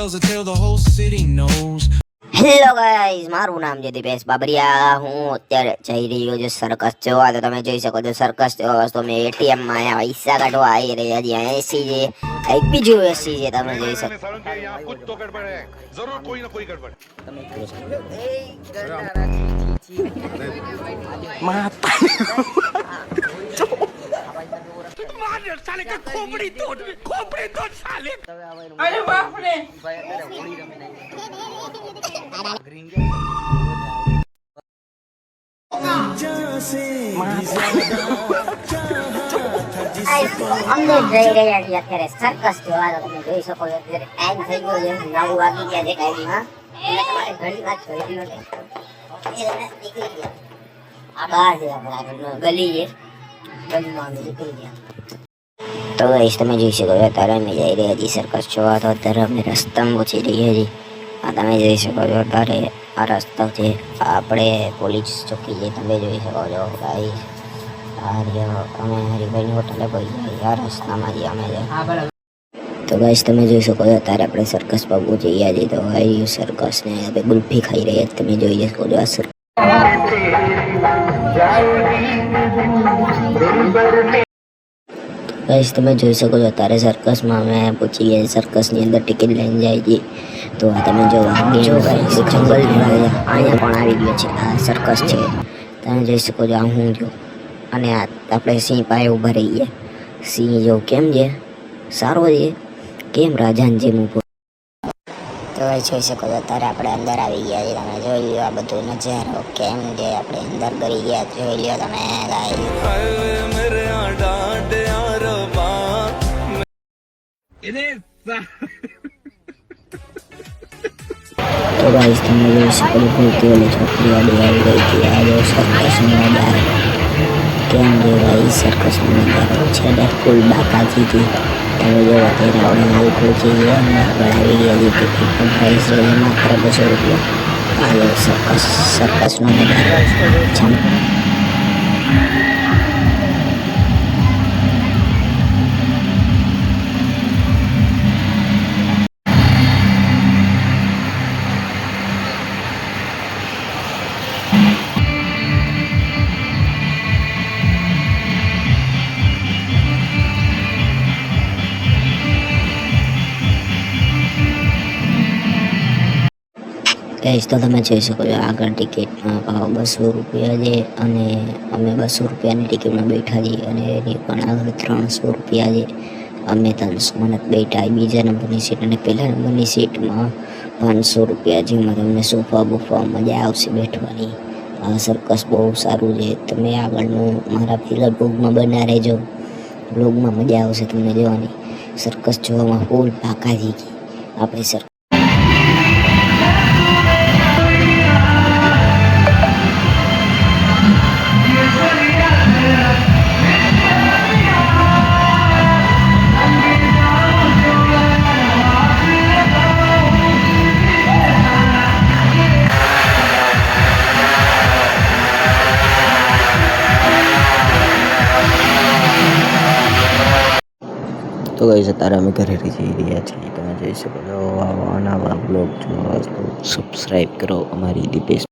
tells a tale the whole city knows. Hello guys, મારું નામ છે દીપેશ બાબરિયા. હું અત્યારે જઈ રહ્યો છું સર્કસ જોવા. તો તમે જોઈ શકો છો સર્કસ જોવા તો મેં એટીએમ માં અહીંયા પૈસા કાઢવા આવી રહ્યા છીએ. એસી છે, એક બીજું એસી છે, તમે જોઈ શકો. कुछ तो गड़बड़ है, जरूर कोई ना कोई गड़बड़। साले का खोपड़ी तोड़ साले। अरे बाप रे અમને જઈ રહ્યા છીએ અત્યારે સર્કસ જોવા. તો તમે જોઈ શકો છો અત્યારે ટાઈમ થઈ ગયો છે 9 વાગી ગયા છે ટાઈમમાં. એટલે તમારે ઘણી વાત જોઈ નથી. નીકળી ગયા આ બહાર છે, આપણા ગલી છે, ગલીમાં અમે નીકળી ગયા. તો ગાઈસ તમે જોઈ શકો છો અત્યારે અમે જઈ રહ્યા છીએ સર્કસ જોવા. તો અત્યારે અમે રસ્તામાં પહોંચી રહ્યા છીએ. આ તમે જોઈ શકો છો અત્યારે આ રસ્તો છે, આપણે પોલીસ ચોકી છે, તમે જોઈ શકો છો ગાઈસ. અમે હરિભાઈની હોટલે પહોંચી આ રસ્તામાં જ અમે તો ગાઈસ તમે જોઈ શકો છો અત્યારે આપણે સર્કસમાં પહોંચી ગયા છીએ. તો ભાઈ સર્કસને આપણે ગુલ્ફી ખાઈ રહ્યા છીએ, તમે જોઈ શકો છો આ સર્કસ. ગાઈસ તમે જોઈ શકો છો અત્યારે સર્કસમાં અમે પહોંચી ગયા. સર્કસની અંદર ટિકિટ લઈને જાય છે. તો આ તમે જો ગાઈસ જંગલ અહીંયા પણ આવી ગયો છે. આ સર્કસ છે, તમે જોઈ શકો છો. આ હું જો અને આ આપણે સિંહ પાસે ઊભા રહી ગયા. સિંહ જો કેમ છે, સારો છે, કેમ રાજાન જેમ ઊભો. તો જોઈ શકો છો અત્યારે આપણે અંદર આવી ગયા છીએ. તમે જોઈ લો આ બધું નજારો કેમ છે, આપણે અંદર કરી ગયા. જોઈ લો તમે તો ગાઈસ તમે જોઈ શકો છો ભૂલતી ઓલી છોકરી આડી આવી ગઈ હતી. આ જો સર્કસનો નજારો કેમ છે ભાઈ, સર્કસનો નજારો છે ફૂલ બાકાજીથી. તમે જો અત્યારે આપણે હાલ પહોંચી ગયા અને આગળ આવી ગયા છીએ. ટિકિટ પણ પ્રાઇસ છે માત્ર 200 રૂપિયા. આ જો સર્કસનો નજારો છે. ગાઈસ તો તમે જોઈ શકો છો આગળ ટિકિટનો ભાવ 200 રૂપિયા છે અને અમે 200 રૂપિયાની ટિકિટમાં બેઠા છીએ. અને એની પણ આગળ 300 રૂપિયા છે. અમે 300 માં બેઠા બીજા નંબરની સીટ, અને પહેલા નંબરની સીટમાં 500 રૂપિયા, જેમાં તમને સોફા બોફા મજા આવશે બેઠવાની. આ સર્કસ બહુ સારું છે. તમે આગળનું મારા પહેલા બ્લોગમાં બના રહેજો, બ્લોગમાં મજા આવશે તમને જોવાની. સર્કસ જોવામાં ફૂલ પાકાજી ગઈ આપણે સર્કસ. તો ગાઈસ અત્યારે અમે ઘરે જઈ રહ્યા છીએ. તમે જોઈ શકો છો આવા નવા બ્લોગ જોવા તો સબસ્ક્રાઈબ કરો અમારી દીપેશ